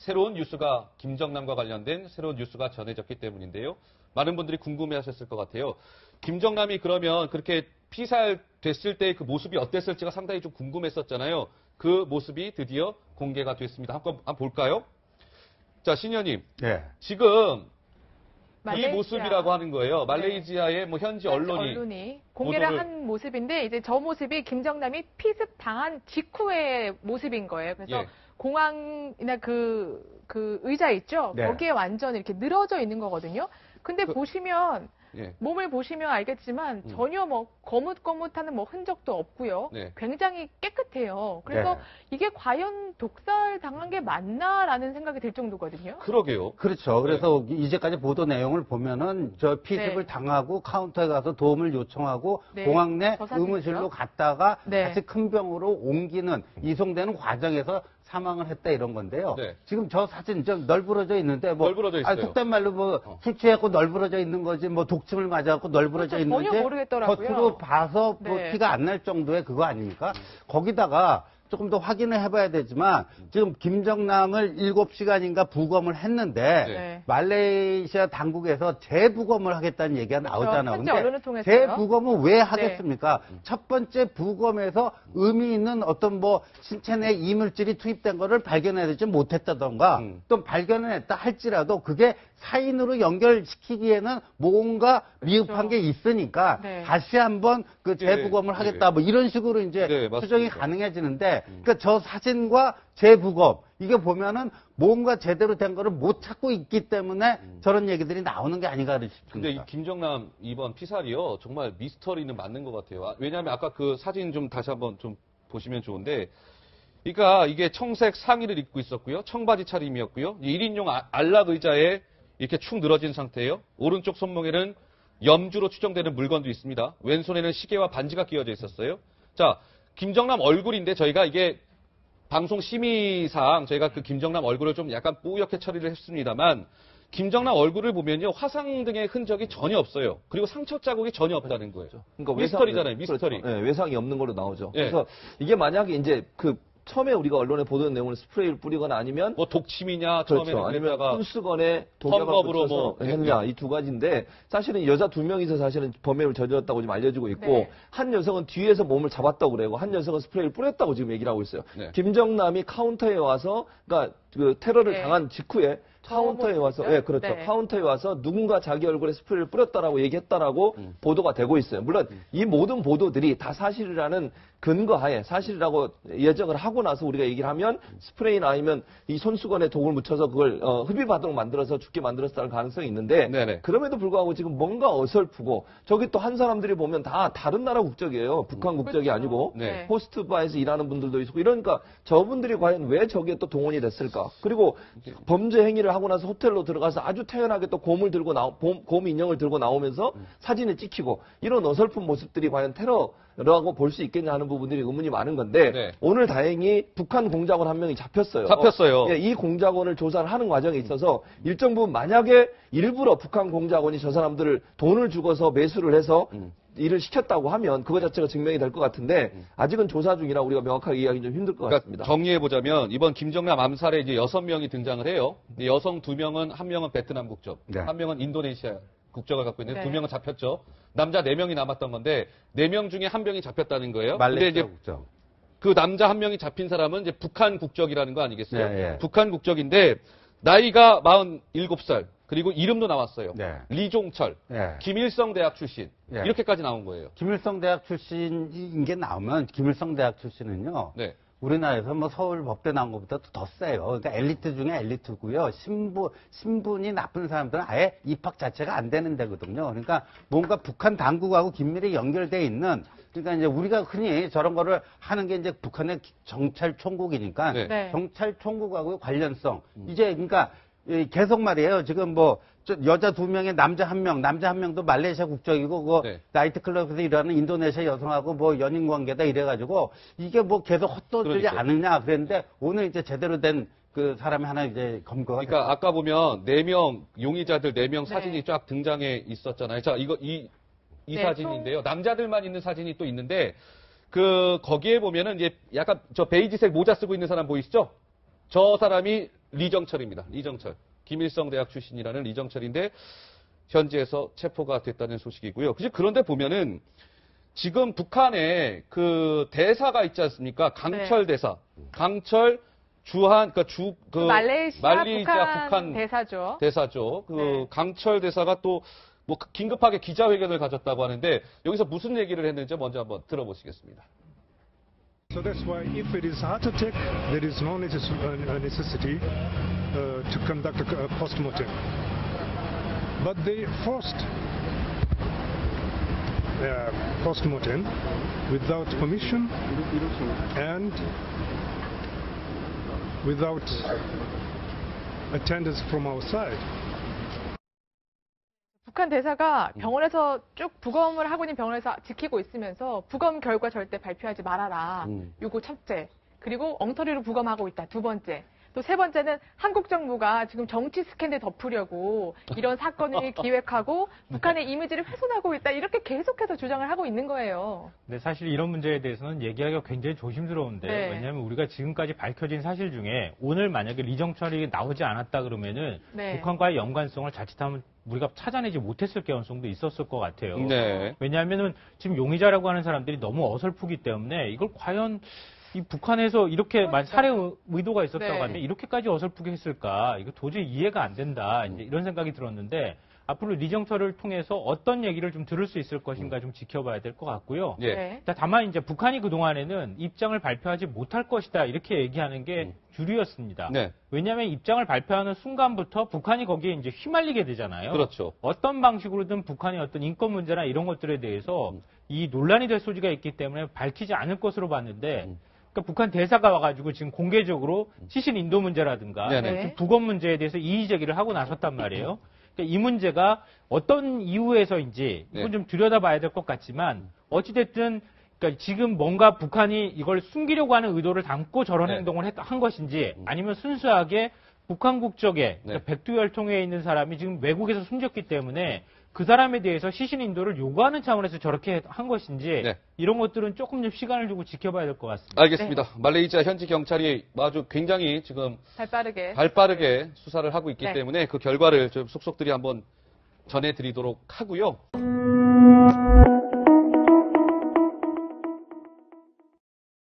새로운 뉴스가 김정남과 관련된 새로운 뉴스가 전해졌기 때문인데요. 많은 분들이 궁금해하셨을 것 같아요. 김정남이 그러면 그렇게 피살됐을 때 그 모습이 어땠을지가 상당히 좀 궁금했었잖아요. 그 모습이 드디어 공개가 됐습니다. 한번 볼까요? 자, 신현님. 네. 지금 말레이시아. 이 모습이라고 하는 거예요. 말레이시아의 뭐 현지 언론이 공개를 한 모습인데 이제 저 모습이 김정남이 피습 당한 직후의 모습인 거예요. 그래서 예. 공항이나 그 의자 있죠. 네. 거기에 완전 이렇게 늘어져 있는 거거든요. 근데 보시면 예. 몸을 보시면 알겠지만 전혀 뭐 거뭇거뭇하는 뭐 흔적도 없고요. 네. 굉장히 깨끗해요. 그래서 네. 이게 과연 독살 당한 게 맞나라는 생각이 들 정도거든요. 그러게요. 그렇죠. 그래서 이제까지 보도 내용을 보면은 저 피습을 네. 당하고 카운터에 가서 도움을 요청하고 네. 공항 내 저 사진이죠. 의무실로 갔다가 네. 다시 큰 병으로 옮기는 이송되는 과정에서 사망을 했다 이런 건데요. 네. 지금 저 사진 좀 널브러져 있는데 뭐 널브러져 있어요. 속된 말로 뭐 술 취했고 널브러져 있는 거지 뭐 독침을 맞아갖고 널브러져 그렇죠. 있는지 전혀 모르겠더라고요. 겉으로 봐서 뭐 네. 티가 안 날 정도의 그거 아닙니까? 거기다가 조금 더 확인을 해봐야 되지만 지금 김정남을 7시간인가 부검을 했는데 네. 말레이시아 당국에서 재부검을 하겠다는 얘기가 나오잖아요. 현지 언론을 통해서요. 재부검은 왜 하겠습니까? 첫 번째 부검에서 의미 있는 어떤 뭐 신체 내 이물질이 투입된 거를 발견해내지 못했다던가 또 발견했다 할지라도 그게 사인으로 연결시키기에는 뭔가 미흡한 게 있으니까 네. 다시 한번 그 재부검을 하겠다 뭐 이런 식으로 이제 네, 맞습니다. 추정이 가능해지는데 그러니까 저 사진과 재부검 이게 보면은 뭔가 제대로 된 거를 못 찾고 있기 때문에 저런 얘기들이 나오는 게 아닌가 싶습니다. 근데 이 김정남 이번 피살이요 정말 미스터리는 맞는 것 같아요. 왜냐하면 아까 그 사진 좀 다시 한번 좀 보시면 좋은데, 그러니까 이게 청색 상의를 입고 있었고요, 청바지 차림이었고요, 1인용 안락 의자에 이렇게 축 늘어진 상태예요. 오른쪽 손목에는 염주로 추정되는 물건도 있습니다. 왼손에는 시계와 반지가 끼워져 있었어요. 자, 김정남 얼굴인데 저희가 이게 방송 심의상 저희가 그 김정남 얼굴을 좀 약간 뿌옇게 처리를 했습니다만 김정남 얼굴을 보면요 화상 등의 흔적이 전혀 없어요. 그리고 상처 자국이 전혀 없다는 거예요. 그러니까 미스터리잖아요, 미스터리. 그렇죠. 네, 외상이 없는 걸로 나오죠. 예. 그래서 이게 만약에 이제 그 처음에 우리가 언론에 보도된 내용을 스프레이를 뿌리거나 아니면 뭐 독침이냐 그렇죠. 처음에는 아니면 그랬다가 손수건에 독약을 험법으로 붙여서 뭐 했냐 이 두 가지인데 사실은 여자 2명이서 사실은 범행을 저질렀다고 지금 알려지고 있고 네. 한 여성은 뒤에서 몸을 잡았다고 그래요. 한 여성은 스프레이를 뿌렸다고 지금 얘기를 하고 있어요. 네. 김정남이 카운터에 와서 그러니까 그 테러를 네. 당한 직후에 카운터에 와서, 모습이죠? 예, 그렇죠. 네. 카운터에 와서 누군가 자기 얼굴에 스프레이를 뿌렸다라고 얘기했다라고 보도가 되고 있어요. 물론 이 모든 보도들이 다 사실이라는 근거하에 사실이라고 예정을 하고 나서 우리가 얘기를 하면 스프레이나 아니면 이 손수건에 독을 묻혀서 그걸 흡입하도록 만들어서 죽게 만들었다는 가능성이 있는데 네네. 그럼에도 불구하고 지금 뭔가 어설프고 저기 또 한 사람들이 보면 다 다른 나라 국적이에요. 북한 국적이 그렇죠. 아니고 네. 호스트바에서 일하는 분들도 있고 이러니까 저분들이 과연 왜 저기에 또 동원이 됐을까? 그리고 범죄 행위를 하고 나서 호텔로 들어가서 아주 태연하게 또 곰을 들고 곰 인형을 들고 나오면서 사진을 찍히고 이런 어설픈 모습들이 과연 테러라고 볼 수 있겠냐 하는 부분들이 의문이 많은 건데 네. 오늘 다행히 북한 공작원 한 명이 잡혔어요. 잡혔어요. 예, 이 공작원을 조사를 하는 과정에 있어서 일정 부분 만약에 일부러 북한 공작원이 저 사람들을 돈을 주고서 매수를 해서 일을 시켰다고 하면 그거 자체가 증명이 될 것 같은데 아직은 조사 중이라 우리가 명확하게 이해하기 좀 힘들 것 같습니다. 정리해보자면 이번 김정남 암살에 이제 6명이 등장을 해요. 여성 2명은, 한 명은 베트남 국적, 네. 한 명은 인도네시아 국적을 갖고 있는데 네. 2명은 잡혔죠. 남자 4명이 남았던 건데 4명 중에 1명이 잡혔다는 거예요. 근데 말레이시아 이제 국적. 그 남자 1명이 잡힌 사람은 이제 북한 국적이라는 거 아니겠어요? 네, 네. 북한 국적인데 나이가 47살. 그리고 이름도 나왔어요. 네. 리종철, 네. 김일성 대학 출신. 네. 이렇게까지 나온 거예요. 김일성 대학 출신인 게 나오면 김일성 대학 출신은요. 네. 우리나라에서 뭐 서울 법대 나온 것보다 더 세요. 그러니까 엘리트 중에 엘리트고요. 신분이 나쁜 사람들은 아예 입학 자체가 안 되는 데거든요. 그러니까 뭔가 북한 당국하고 긴밀히 연결돼 있는 그러니까 이제 우리가 흔히 저런 거를 하는 게 이제 북한의 경찰총국이니까 네. 네. 경찰총국하고의 관련성. 이제 그러니까 계속 말이에요. 지금 뭐 여자 2명에 남자 1명, 남자 1명도 말레이시아 국적이고 그 네. 나이트클럽에서 일하는 인도네시아 여성하고 뭐 연인 관계다 이래가지고 이게 뭐 계속 헛도들지 그러니까요. 않느냐 그랬는데 오늘 이제 제대로 된 그 사람이 하나 이제 검거가 그러니까 아까 보면 4명 용의자들 4명 네. 사진이 쫙 등장해 있었잖아요. 자, 이 네, 사진인데요. 남자들만 있는 사진이 또 있는데 그 거기에 보면은 이제 약간 저 베이지색 모자 쓰고 있는 사람 보이시죠? 저 사람이 리정철입니다. 리정철. 김일성 대학 출신이라는 리정철인데 현지에서 체포가 됐다는 소식이고요. 그런데 보면은 지금 북한에 그 대사가 있지 않습니까? 강철 대사. 강철 주한 말레이시아 북한 대사죠. 대사죠. 네. 강철 대사가 또 뭐 긴급하게 기자회견을 가졌다고 하는데 여기서 무슨 얘기를 했는지 먼저 한번 들어보시겠습니다. So that's why if it is heart attack, there is no necessity to conduct a postmortem. But they forced postmortem without permission and without attendance from our side. 북한 대사가 병원에서 쭉 부검을 하고 있는 병원에서 지키고 있으면서 부검 결과 절대 발표하지 말아라. 요거 첫째. 그리고 엉터리로 부검하고 있다. 두 번째. 또 세 번째는 한국 정부가 지금 정치 스캔들 덮으려고 이런 사건을 기획하고 북한의 이미지를 훼손하고 있다. 이렇게 계속해서 주장을 하고 있는 거예요. 네, 사실 이런 문제에 대해서는 얘기하기가 굉장히 조심스러운데 네. 왜냐하면 우리가 지금까지 밝혀진 사실 중에 오늘 만약에 리정철이 나오지 않았다 그러면은 네. 북한과의 연관성을 자칫하면 우리가 찾아내지 못했을 가능성도 있었을 것 같아요. 네. 왜냐하면은 지금 용의자라고 하는 사람들이 너무 어설프기 때문에 이걸 과연 이 북한에서 이렇게 살해 의도가 있었다고 네. 하면 이렇게까지 어설프게 했을까? 이거 도저히 이해가 안 된다. 이제 이런 생각이 들었는데 앞으로 리정철을 통해서 어떤 얘기를 좀 들을 수 있을 것인가 좀 지켜봐야 될 것 같고요. 예. 네. 다만 이제 북한이 그동안에는 입장을 발표하지 못할 것이다 이렇게 얘기하는 게 주류였습니다. 네. 왜냐하면 입장을 발표하는 순간부터 북한이 거기에 이제 휘말리게 되잖아요. 그렇죠. 어떤 방식으로든 북한의 어떤 인권 문제나 이런 것들에 대해서 이 논란이 될 소지가 있기 때문에 밝히지 않을 것으로 봤는데 그러니까 북한 대사가 와가지고 지금 공개적으로 시신 인도 문제라든가 네네. 부검 문제에 대해서 이의 제기를 하고 나섰단 말이에요. 그러니까 이 문제가 어떤 이유에서인지 이건 네. 좀 들여다봐야 될 것 같지만 어찌됐든 그러니까 지금 뭔가 북한이 이걸 숨기려고 하는 의도를 담고 저런 네. 행동을 한 것인지 아니면 순수하게 북한 국적의 그러니까 백두혈통에 있는 사람이 지금 외국에서 숨졌기 때문에 그 사람에 대해서 시신 인도를 요구하는 차원에서 저렇게 한 것인지 네. 이런 것들은 조금 좀 시간을 두고 지켜봐야 될 것 같습니다. 알겠습니다. 말레이시아 현지 경찰이 아주 굉장히 지금 발빠르게 수사를 하고 있기 네. 때문에 그 결과를 좀 속속들이 한번 전해드리도록 하고요.